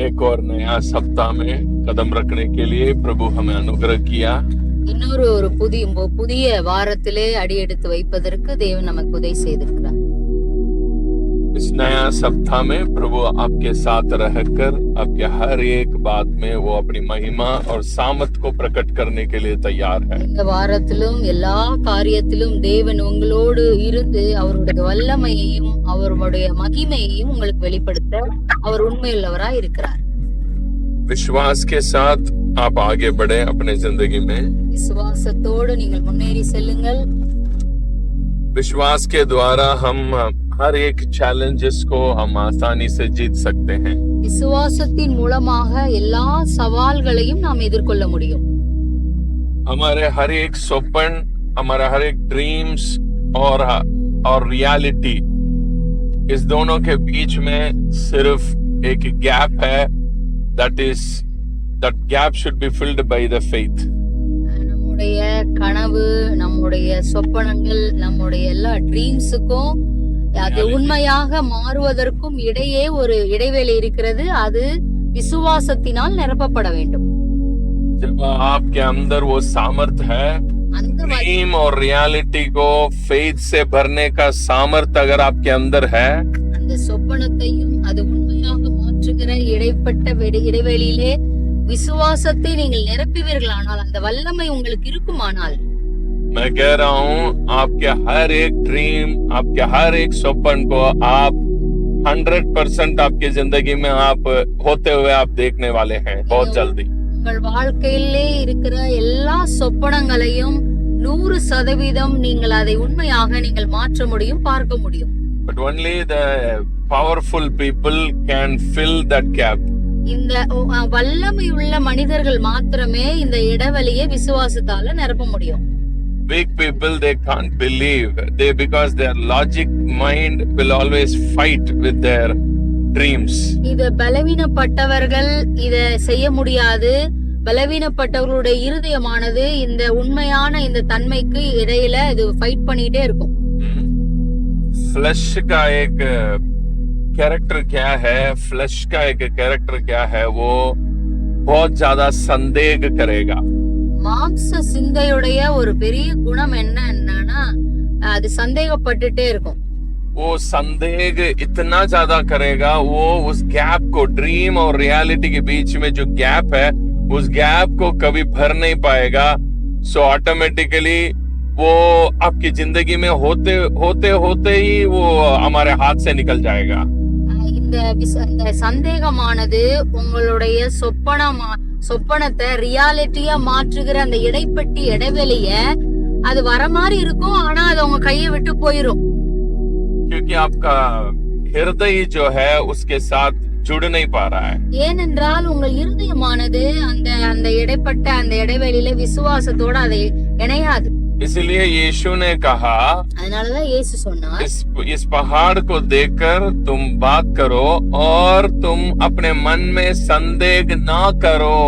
एक और नया सप्ताह में कदम रखने के लिए प्रभु हमें अनुग्रह किया। இன்னொரு புதிய வாரத்திலே அடியெடுத்து வைப்பதற்கு தேவன் நமக்கு உதவி செய்திருக்கிறார். इस नया सप्ताह में प्रभु आपके साथ रहकर आपके हर एक बात में वो अपनी महिमा और सामर्थ को प्रकट करने के लिए तैयार है। இந்த வாரத்திலும் எல்லா காரியத்திலும் தேவன் உங்களோடு இருந்து அவருடைய வல்லமையையும் அவருடைய மகிமையையும் உங்களுக்கு வெளிப்படுத்த அவர் உண்மையுள்ளவராய் இருக்கிறார். विश्वास के साथ आप आगे बढ़े अपने जिंदगी में। விசுவாசத்தோடு நீங்கள் முன்னேறி செல்லுங்கள். विश्वास के द्वारा हम हर एक चैलेंजेस को हम आसानी से जीत सकते हैं। விசுவாசத்தின் மூலமாக எல்லா சவால்களையும் நாம் எதிர்கொள்ள முடியும். हमारे हर एक स्वप्न, हमारा हर एक ड्रीम्स और रियलिटी, इस दोनों के बीच में सिर्फ एक गैप है। that gap should be filled by the faith. நம்முடைய கனவு, நம்முடைய சொப்பனங்கள், நம்முடைய எல்லா ட்ரீம்ஸுக்கும் அது உண்மையாக மாறுவதற்கும் இடையே ஒரு இடைவெளி இருக்கிறது. அது விசுவாசத்தினால் நிரப்பப்பட வேண்டும். जब आपके अंदर वो सामर्थ है, ड्रीम और रियलिटी को फेथ से भरने का सामर्थ अगर आपके अंदर है, அந்த சொப்பனத்தையும் அது உண்மையாக மாற்றுகிற இடைப்பட்ட இடைவெளியிலே விசுவாசத்தை நீங்கள் நிரப்புவீர்களானால், அந்த வல்லமை உங்களுக்கு இருக்குமானால், मैं कह रहा हूँ आपके हर एक ड्रीम, आपके हर एक स्वप्न को आप 100% आपकी जिंदगी में आप होते हुए आप देखने वाले हैं बहुत जल्दी. உங்கள் வாழ்க்கையிலே இருக்கிற எல்லா சொப்பனங்களையும் 100% நீங்கள் அதை உண்மையாக நீங்கள் மாற்ற முடியும், பார்க்க முடியும். But only the powerful people can fill that gap. இந்த வல்லமை உள்ள மனிதர்கள் மாத்திரமே இந்த இடைவெளியை விசுவாசத்தால நிரப்ப முடியும். Weak people, they can't believe. Because their logic mind will always fight with their dreams. இது பலவீனப்பட்டவர்கள் இத செய்ய முடியாது. பலவீனப்பட்டவர்களுடைய இருதயமானது இந்த உண்மையான இந்த தன்மைக்கு இடையில இது ஃபைட் பண்ணிட்டே இருக்கும். फ्लैश का एक कैरेक्टर क्या है? फ्लैश का एक कैरेक्टर क्या है? वो बहुत ज्यादा संदेह करेगा. மாம்ச சிந்தையுடைய ஒரு பெரிய குணம் என்னன்னா அது சந்தேகப்பட்டுட்டே இருக்கும். वो संदेह इतना ज्यादा करेगा, वो उस गैप को, ड्रीम और रियलिटी के बीच में जो गैप है, उस गैप को कभी भर नहीं पाएगा. सो ऑटोमेटिकली वो आपकी जिंदगी में होते ही वो हमारे हाथ से निकल जाएगा. இந்த சந்தேகமானது உங்களுடைய சொப்பனத்தை ரியாலிட்டியா மாற்றுகிற அந்த இடைப்பட்டி இடைவெளிய அது வர மாதிரி இருக்கும். ஆனா அது உங்க கையை விட்டு போயிரும். क्योंकि आपका हृदय जो है उसके साथ जुड़ नहीं पा रहा है. ஏனென்றால் உங்கள் இருதயமானது அந்த இடைப்பட்ட அந்த இடைவெளியில விசுவாசத்தோட அதை இணையாது. इसलिए यीशु ने कहा, அதனாலதான் இயேசு சொன்னார், इस पहाड़ को देखकर तुम बात करो और तुम अपने मन में संदेह ना करो.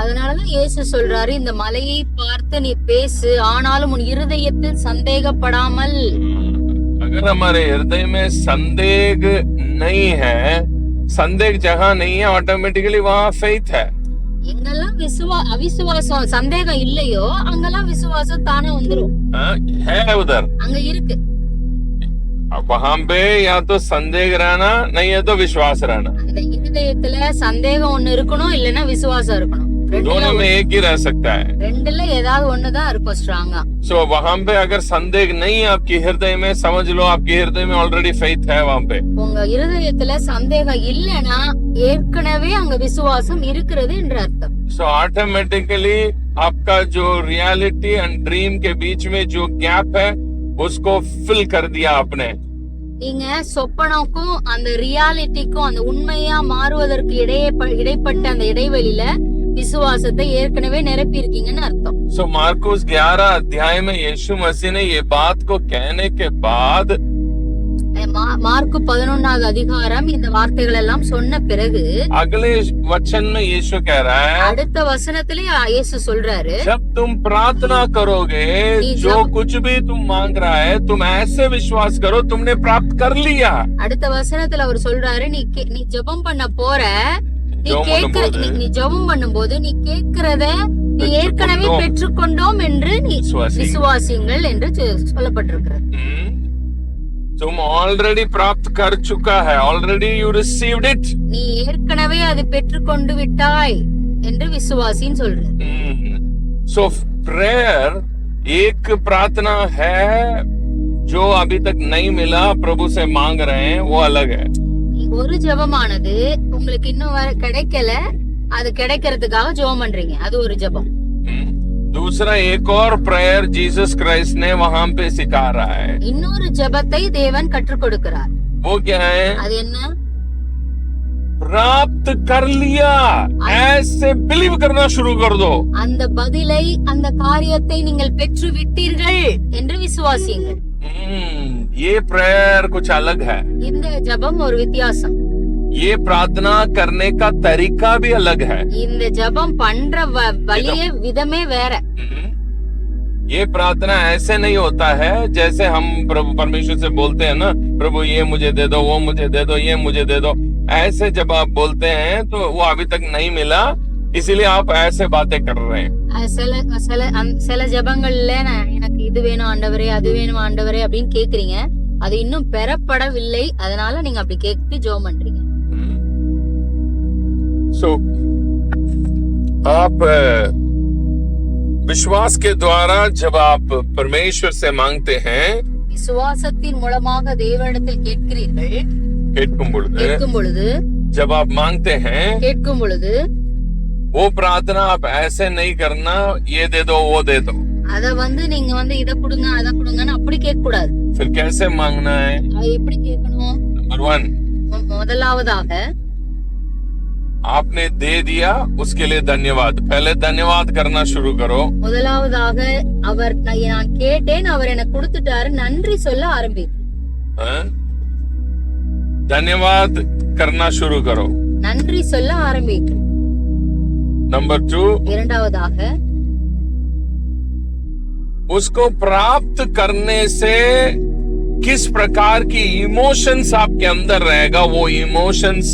அதனாலதான் இயேசு சொல்றாரு, இந்த மலையை பார்த்து நீ பேசு, ஆனாலும் உன் இருதயத்தில் சந்தேகப்படாமல். अगर हमारे हृदय में संदेह नहीं है, संदेह जहाँ नहीं है, ऑटोमेटिकली वहाँ फेथ है. எங்கெல்லாம் அவிசுவாசம் சந்தேகம் இல்லையோ அங்கெல்லாம் விசுவாசம் தானே வந்துரும். है उधर, அங்க இருக்கு. वहाँ पे या तो संदेह रहना, नहीं है तो विश्वास रहना. அந்த இருதயத்துல சந்தேகம் ஒண்ணு இருக்கணும், இல்லன்னா விசுவாசம் இருக்கணும். दोनों में एक ही रह सकता है. ரெண்டுல ஏதாவது ஒண்ணுதான் இருக்கும் ஸ்ட்ராங்கா. सो वहाँ पे अगर संदेह नहीं है आपकी हृदय में, समझ लो आपके हृदय में ऑलरेडी फेथ है. वहाँ पे உங்க இருதயத்துல சந்தேகம் இல்லனா ஏற்கனவே அங்க விசுவாசம் இருக்கிறது என்ற அர்த்தம். सो ऑटोमेटिकली आपका जो रियलिटी एंड ड्रीम के बीच में जो गैप है उसको फिल कर दिया आपने. நீங்க சொப்பனக்கும் அந்த ரியாலிட்டிக்கும் அந்த உண்மையா மாறுவதற்கு இடைப்பட்ட அந்த இடைவெளியில விசுவாசத்தை ஏற்கனவே நிரப்பி இருக்கீங்கன்னு அர்த்தம். सो मार्कुस 11 अध्याय में यीशु मसीह ने ये बात को कहने के बाद மார்க்கு 11வது அதிகாரம் இந்த வார்த்தைகள் எல்லாம் சொன்ன பிறகு अगले वचन में यीशु कह रहा है, அடுத்த வசனத்திலே இயேசு சொல்றாரு, जब तुम प्रार्थना करोगे, जो कुछ भी तुम मांग रहा है, तुम ऐसे विश्वास करो तुमने प्राप्त कर लिया। அடுத்த வசனத்துல அவர் சொல்றாரு, நீ ஜெபம் பண்ண போற, நீ ஜெபம் பண்ணும்போது நீ கேட்கிறத நீ ஏற்கனவே பெற்றுக்கொண்டோம் என்று நீ விசுவாசிங்கள் என்று சொல்லப்பட்டிருக்கிறது. तुम ऑलरेडी प्राप्त कर चुका है, ऑलरेडी यू रिसीव्ड इट, நீ ஏற்கனவே அது பெற்றுக்கொண்டு விட்டாய் என்று விசுவாசின்னு சொல்றாரு. सो प्रेयर एक प्रार्थना है जो अभी तक नहीं मिला, प्रभु से मांग रहे हैं, वो अलग है. ஒரு ஜெபமானது உங்களுக்கு இன்னும் கிடைக்கல, அது கிடைக்கிறதுக்காக ஜெபம் பண்றீங்க, அது ஒரு ஜெபம். दूसरा एक और प्रेयर जीसस क्राइस्ट ने वहां पे सिखा रहा है, இன்னொரு ஜெபத்தை தேவன் கற்றுக் கொடுக்கிறார். वो क्या है? அது என்ன? प्राप्त कर लिया, ऐसे बिलीव करना शुरू कर दो. அந்த பதிலை, அந்த காரியத்தை நீங்கள் பெற்று விட்டீர்கள் என்று விசுவாசியுங்கள். ये प्रेयर कुछ अलग है. இந்த ஜெபம் ஒரு வித்தியாசம். ये प्रार्थना करने का तरीका भी अलग है. இந்த ஜெபம் பண்ற வழியே விதமே வேற. ये प्रार्थना ऐसे नहीं होता है जैसे हम प्रभु परमेश्वर से बोलते हैं ना, प्रभु ये मुझे दे दो, वो मुझे दे दो, ये मुझे दे दो. ऐसे जब आप बोलते हैं तो वो अभी तक नहीं मिला, इसीलिए आप ऐसे बातें कर रहे हैं. சில ஜெபங்கள்ல எனக்கு இது வேணும் ஆண்டவரே, அது வேணும் ஆண்டவரே அப்படின்னு கேக்குறீங்க, அது இன்னும் பெறப்படவில்லை, அதனால நீங்க அப்படி கேட்டு ஜெபம் பண்றீங்க. So, आप विश्वास के द्वारा जब आप परमेश्वर से मांगते हैं, விசுவாசத்தின் மூலமாக தேவனிடத்தில் கேட்கிறீர்கள், கேட்கும் பொழுது जब आप मांगते हैं, கேட்கும் பொழுது वो प्रार्थना आप ऐसे नहीं करना, ये दे दो वो दे दो. அத நீங்க இத கொடுங்க அத கொடுங்கன்னு அப்படி கேட்க கூடாது. फिर कैसे मांगना है? அது எப்படி கேட்கணும்? नंबर 1, முதலாவதாக आपने दे दिया, उसके लिए धन्यवाद. पहले धन्यवाद करना शुरू करो. முதலாவதாக நான் கேட்டேன், அவர் எனக்கு கொடுத்துட்டாரு, நன்றி சொல்ல ஆரம்பி. धन्यवाद करना शुरू करो. நன்றி சொல்ல ஆரம்பி. नंबर 2, இரண்டாவதாக उसको प्राप्त करने से किस प्रकार की इमोशंस आपके अंदर रहेगा, वो इमोशंस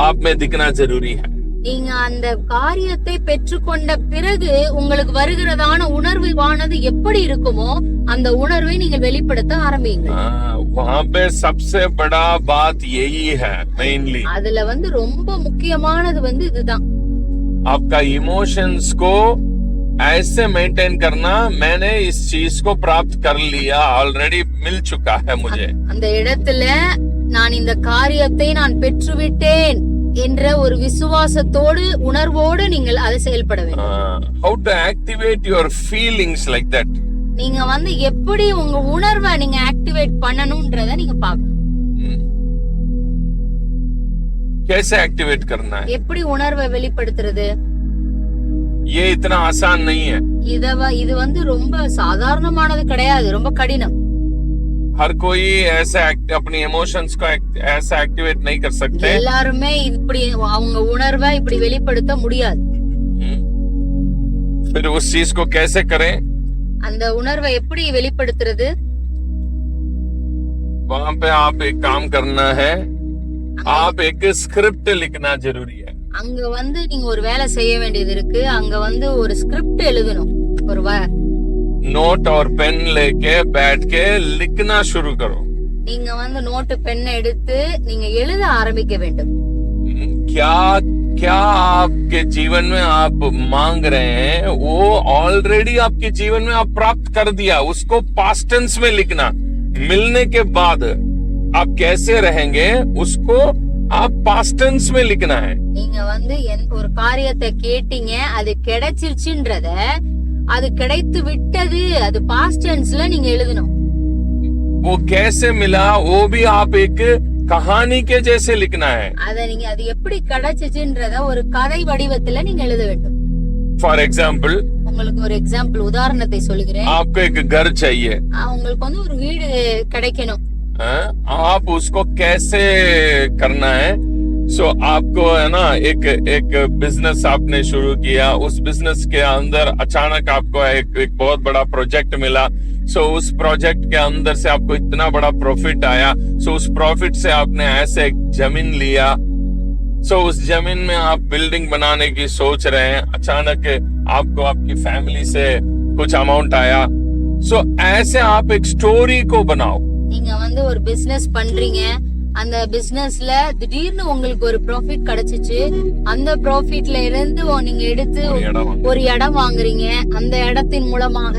आप में दिखना जरूरी है. நீங்க அந்த காரியத்தை பெற்றுக்கொண்ட பிறகு உங்களுக்கு வருகிறதான உணர்வானது எப்படி இருக்குமோ அந்த உணர்வை நீங்க வெளிப்படுத்த ஆரம்பிங்க. वहाँ पे सबसे बड़ा बात यही है मेनली. அதுல ரொம்ப முக்கியமானது இதுதான். आपका इमोशंस को ऐसे मेंटेन करना, मैंने इस चीज को प्राप्त कर लिया, ऑलरेडी मिल चुका है मुझे. அந்த இடத்துல நான் இந்த காரியத்தை நான் பெற்றுவிட்டேன் என்ற ஒரு விசுவாசத்தோடு உணர்வோடு நீங்கள் அதை செயல்பட வேண்டும். How to activate your feelings like that? நீங்க எப்படி உங்க உணர்வை நீங்க ஆக்டிவேட் பண்ணணும்ன்றத நீங்க பார்க்கணும். कैसे एक्टिवेट करना है? எப்படி உணர்வை வெளிப்படுத்துறது? ये इतना आसान नहीं है. இது ரொம்ப சாதாரணமானது கிடையாது, ரொம்ப கடினம். हर कोई ऐसे अपनी इमोशंस को ऐसा एक्टिवेट नहीं कर सकते. எல்லாருமே இப்படி அவங்க உணர்வை இப்படி வெளிப்படுத்த முடியாது. फिर उस चीज को कैसे करें? அந்த உணர்வை எப்படி வெளிப்படுத்துறது? वहाँ पे आप एक काम करना है, आप एक स्क्रिप्ट लिखना जरूरी है. அங்க நீங்க ஒரு வேலை செய்ய வேண்டியது இருக்கு. அங்க ஒரு ஸ்கிரிப்ட் எழுதணும். ஒரு नोट और पेन लेके बैठ के लिखना शुरू करो. நீங்க நோட் பென் எடுத்து நீங்க எழுத ஆரம்பிக்க வேண்டும். क्या क्या आपके जीवन में आप मांग रहे हैं, वो ऑलरेडी आपके जीवन में आप प्राप्त कर दिया. उसको पास्ट टेंस में लिखना. मिलने के बाद आप कैसे रहेंगे उसको आप पास्ट टेंस में लिखना है. நீங்க ஒரு காரியத்தை கேட்டீங்க, அது கிடைச்சிருச்சுன்றத, அது கிடைத்து விட்டது, அது பாஸ்ட் டென்ஸ்ல நீங்க எழுதணும். वो कैसे मिला वो भी आप एक कहानी के जैसे लिखना है. நீங்க அது எப்படி கிடைச்சிச்சுன்றத ஒரு கதை வடிவத்துல நீங்க எழுத வேண்டும். फॉर एग्जाम्पल, உங்களுக்கு ஒரு எக்ஸாம்பிள் உதாரணத்தை சொல்லுகிறேன். आपको एक घर चाहिए. உங்களுக்கு ஒரு வீடு கிடைக்கணும். आप उसको कैसे करना है। सो आपको है ना एक बिजनेस आपने शुरू किया, उस बिजनेस के अंदर अचानक आपको एक बहुत बड़ा प्रोजेक्ट मिला। सो उस प्रोजेक्ट के अंदर से आपको इतना बड़ा प्रॉफिट आया। सो उस प्रॉफिट से आपने ऐसे एक जमीन लिया। सो उस जमीन में आप बिल्डिंग बनाने की सोच रहे हैं। अचानक आपको आपकी फैमिली से कुछ अमाउंट आया। सो ऐसे आप एक स्टोरी को बनाओ। நீங்க வந்து ஒரு பிசினஸ் பண்றீங்க, அந்த பிசினஸ்ல திடீர்னு உங்களுக்கு ஒரு ப்ராஃபிட் கிடைச்சிச்சு. அந்த ப்ராஃபிட்ல இருந்து நீங்க எடுத்து ஒரு இடம் வாங்குறீங்க. அந்த இடத்தின் மூலமாக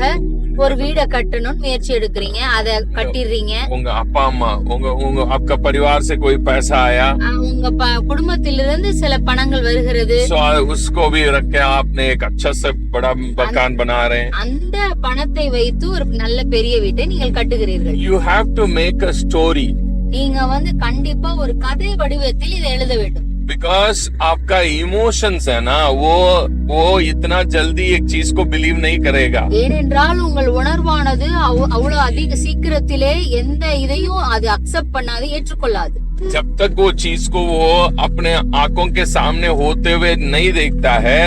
ஒரு வீட கட்டணும்னு முயற்சி எடுக்கிறீங்க, அத கட்டிடுறீங்க. உங்க அப்பா அம்மா உங்க आपका परिवार से कोई पैसा आया, உங்க குடும்பத்திலிருந்து சில பணங்கள் வருகிறது. सो उसको भी रख के आपने एक अच्छा से बड़ा मकान बना रहे हैं। அந்த பணத்தை வைத்து ஒரு நல்ல பெரிய வீட்டை நீங்கள் கட்டுகிறீர்கள். You have to make a story. நீங்க வந்து கண்டிப்பா ஒரு கதை வடிவத்தில் இதை எழுத வேண்டும். बिकॉज आपका इमोशंस है ना, वो इतना जल्दी एक चीज को बिलीव नहीं करेगा। ஏனென்றால் உங்கள் உணர்வானது அவ்வளவு அதிக சீக்கிரத்திலே எந்த இதையும் அது அக்செப்ட் பண்ணாது, ஏற்றுக்கொள்ளாது. जब तक वो चीज को वो अपने आंखों के सामने होते हुए नहीं देखता है,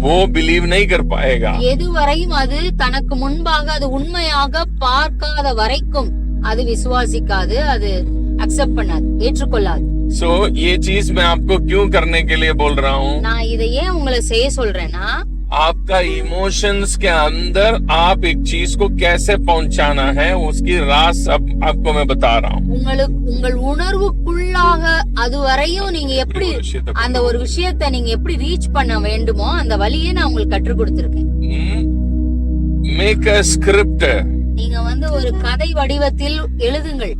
वो बिलीव नहीं कर पाएगा। எதுவரையும் அது தனக்கு முன்பாக அது உண்மையாக பார்க்காத வரைக்கும் அது விசுவாசிக்காது, அது அக்செப்ட் பண்ணாது, ஏற்றுக்கொள்ளாது. सो ये चीज मैं आपको क्यों करने के लिए बोल रहा हूँ, நான் இதை ஏன் உங்களை செய்ய சொல்றேன்னா, आपका इमोशंस के अंदर आप एक चीज को कैसे पहुंचाना है उसकी राज आपको मैं बता रहा हूँ। உங்கள் உணர்வுக்குள்ளாக அதுவரையும் நீங்க எப்படி அந்த ஒரு விஷயத்தை நீங்க எப்படி ரீச் பண்ண வேண்டுமோ அந்த வழியை நான் உங்களுக்கு கற்றுக் கொடுத்திருக்கேன். Make a script. நீங்க வந்து ஒரு கதை வடிவத்தில் எழுதுங்கள்.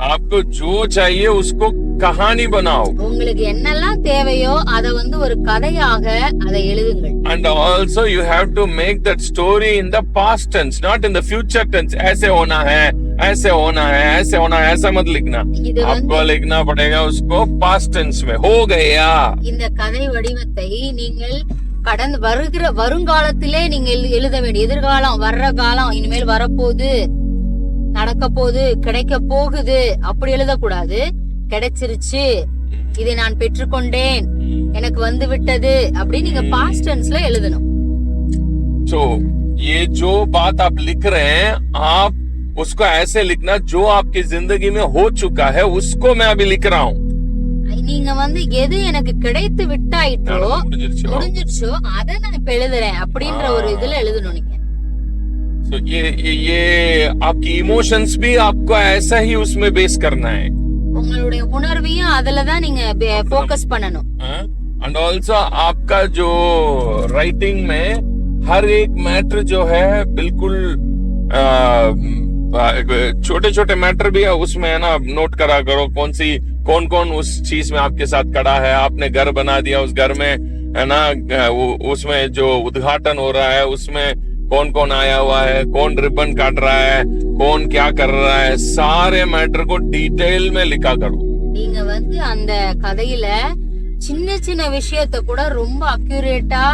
आपको जो चाहिए उसको कहानी बनाओ. உங்களுக்கு என்னெல்லாம் தேவையோ அத வந்து ஒரு கதையாக அதை எழுதுங்கள். And also you have to make that story in the past tense, not in the future tense. ऐसे होना है, ऐसे होना है, ऐसे होना है, ऐसा मत लिखना. आपको लिखना पड़ेगा उसको past tense में, हो गया. இந்த கதை வடிவத்தை நீங்கள் கடந்து வருங்காலத்திலே நீங்க எழுத வேண்டிய, எதிர்காலம், வர்ற காலம், இனிமேல் வரப்போகுது, நடக்க போகுது, கிடைக்க போகுது அப்படி எழுதக்கூடாது. கிடைச்சிருச்சு, இதை நான் பெற்றுக்கொண்டேன், எனக்கு வந்து விட்டது அப்படி நீங்க பாஸ்ட் டென்ஸ்ல எழுதணும். तो ये जो बात आप लिख रहे हैं, आप उसको ऐसे लिखना जो आपकी जिंदगी में हो चुका है, उसको मैं अभी लिख रहा हूँ. நீங்க வந்து எது எனக்கு கிடைத்து விட்டாயிட்டோ, முடிஞ்சிருச்சோ அதை நான் இப்ப எழுதுறேன் அப்படின்ற ஒரு இதுல எழுதணும் நீங்க. तो ये आपकी इमोशंस भी आपको ऐसा ही उसमें बेस करना है. உங்களுடைய உணர்வையும் அதுலதான் நீங்க ஃபோக்கஸ் பண்ணணும். एंड ऑल्सो आपका जो राइटिंग में हर एक मैटर जो है बिल्कुल छोटे छोटे मैटर भी है उसमें, है ना, नोट करा करो कौन कौन उस चीज में आपके साथ खड़ा है। आपने घर बना दिया, उस घर में है ना उसमें जो उद्घाटन हो रहा है उसमें कौन कौन आया हुआ है, कौन रिबन काट रहा है, कौन क्या कर रहा है, सारे मैटर को डिटेल में लिखा करो. நீங்க வந்து அந்த கதையில சின்ன சின்ன விஷயத்தை கூட ரொம்ப அக்யூரேட்டா,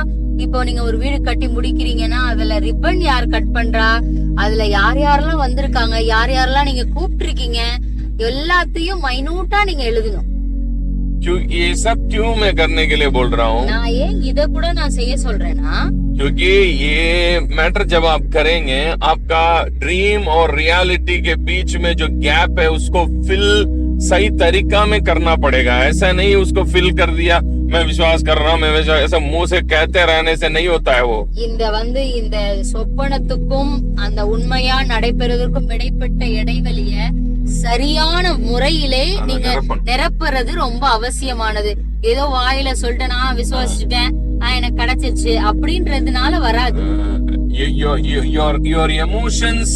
இப்போ நீங்க ஒரு வீடு கட்டி முடிக்கிறீங்கன்னா அதுல ரிப்பன் யார் கட் பண்றா, அதுல யார் யாரெல்லாம் வந்திருக்காங்க, யார் யாரெல்லாம் நீங்க கூப்பிட்டிருக்கீங்க, எல்லாத்தையும் மைனூட்டா நீங்க எழுதணும். ये सब क्यों मैं करने के लिए बोल रहा हूँ, நான் ஏன் இத கூட நான் செய்ய சொல்றேன்னா, क्योंकि ये मैटर जब आप करेंगे, आपका ड्रीम और रियलिटी के बीच में जो गैप है उसको फिल सही तरीका में करना पड़ेगा. ऐसा नहीं उसको फिल कर दिया, मैं विश्वास कर रहा हूँ, मैं विश्वास, ऐसा मुंह से कहते रहने से नहीं होता है वो. இந்த வந்து இந்த சொப்பனத்துக்கும் அந்த உண்மையா நடைபெறுவதற்கும் இடைப்பட்ட இடைவெளிய சரியான முறையிலே நீங்க நிரப்புறது ரொம்ப அவசியமானது. ஏதோ வாயில சொல்லிட்டு நான் விசுவாசிச்சுட்டேன், எனக்கு கிடைச்சிருச்சு அப்படின்றதுனால வராது. your emotions,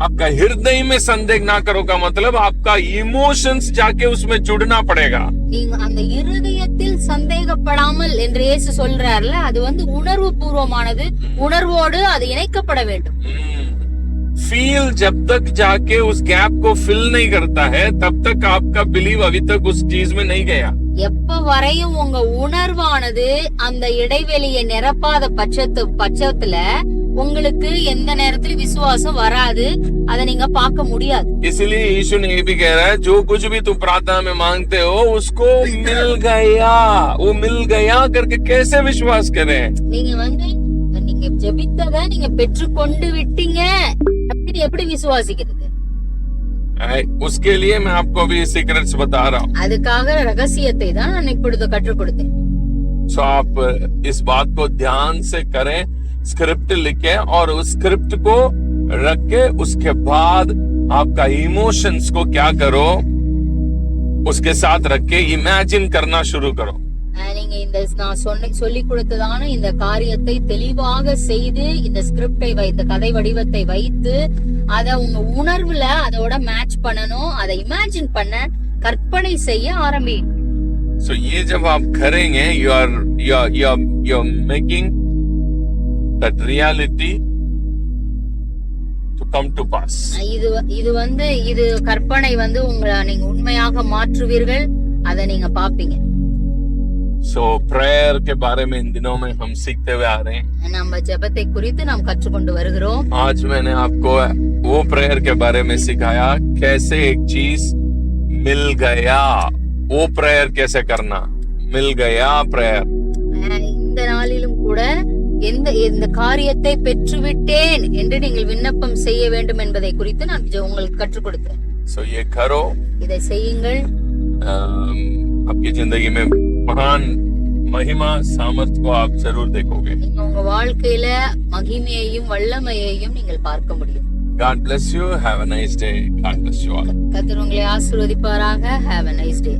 आपका हृदय में संदेह ना करो का मतलब आपका इमोशंस जाके उसमें जुड़ना पड़ेगा. நீங்க அந்த இருதயத்தில் சந்தேகப்படாமல் என்று இயேசு சொல்றாருல, அது வந்து உணர்வு பூர்வமானது, உணர்வோடு அது இணைக்கப்பட வேண்டும். फील जब तक जाके उस गैप को फिल नहीं करता है, तब तक आपका बिलीव अभी तक उस चीज में नहीं गया. எப்ப வரையும் உங்க உணர்வானது அந்த இடைவெளியை நிரப்பாத பட்சத்துல உங்களுக்கு எந்த நேரத்திலும் விசுவாசம் வராது, அதை நீங்க பார்க்க முடியாது. इसलिए यीशु ने ये भी कह रहा है, जो कुछ भी तुम प्रार्थना में मांगते हो उसको मिल गया, वो मिल गया करके कैसे विश्वास करें? நீங்க ஜெபித்ததை நீங்க பெற்றுக்கொண்டு விட்டீங்க அப்படின்னு எப்படி விசுவாசிக்கிறது? उसके लिए मैं आपको अभी सीक्रेट्स बता रहा हूँ. அதுக்காக ரகசியத்தை தான் நான் இப்பொழுது கற்றுக் கொடுத்தேன். सो आप इस बात को ध्यान से करें, स्क्रिप्ट लिखे और उस स्क्रिप्ट को रख के उसके बाद आपका इमोशंस को क्या करो, उसके साथ रख के इमेजिन करना शुरू करो. நீங்க இந்த நான் சொல்லி கொடுத்ததான இந்த காரியத்தை தெளிவாக செய்து இந்த ஸ்கிரிப்டை வைத்து கதை வடிவத்தை வைத்து அத உங்க உணர்வுல அதோட மேட்ச் பண்ணணும், அதை இமேஜின் பண்ண கற்பனை செய்ய ஆரம்பிங்க. So ये जब आप करेंगे, you are making that reality to come to pass. இது கற்பனை உங்களை நீங்க உண்மையாக மாற்றுவீர்கள், அதை நீங்க பாப்பீங்க. So prayer के बारे में इन दिनों में हम सीखते हुए आ रहे हैं. நம்ம ஜெபத்தை குறித்து நாம் கற்றுக்கொண்டு வருகிறோம். आज मैंने आपको वो प्रेयर के बारे में सिखाया, कैसे एक चीज मिल गया, वो प्रेयर कैसे करना, मिल गया प्रेयर. இந்த நாளிலும் கூட இந்த காரியத்தை பெற்றுவிட்டேன் என்று நீங்கள் விண்ணப்பம் செய்ய வேண்டும் என்பதை குறித்து நான் உங்களுக்கு கற்றுக் கொடுத்தேன். So ये करो, இதை செய்யுங்கள். आपकी जिंदगी में महान महिमा सामर्थ को आप जरूर देखोगे. நீங்க உங்க வாழ்க்கையில மகிமையையும் வல்லமையையும் நீங்கள் பார்க்க முடியும். God bless you. Have a nice day. God bless you all. கர்த்தர் உங்களை ஆசீர்வதிப்பாராக. Have a nice day.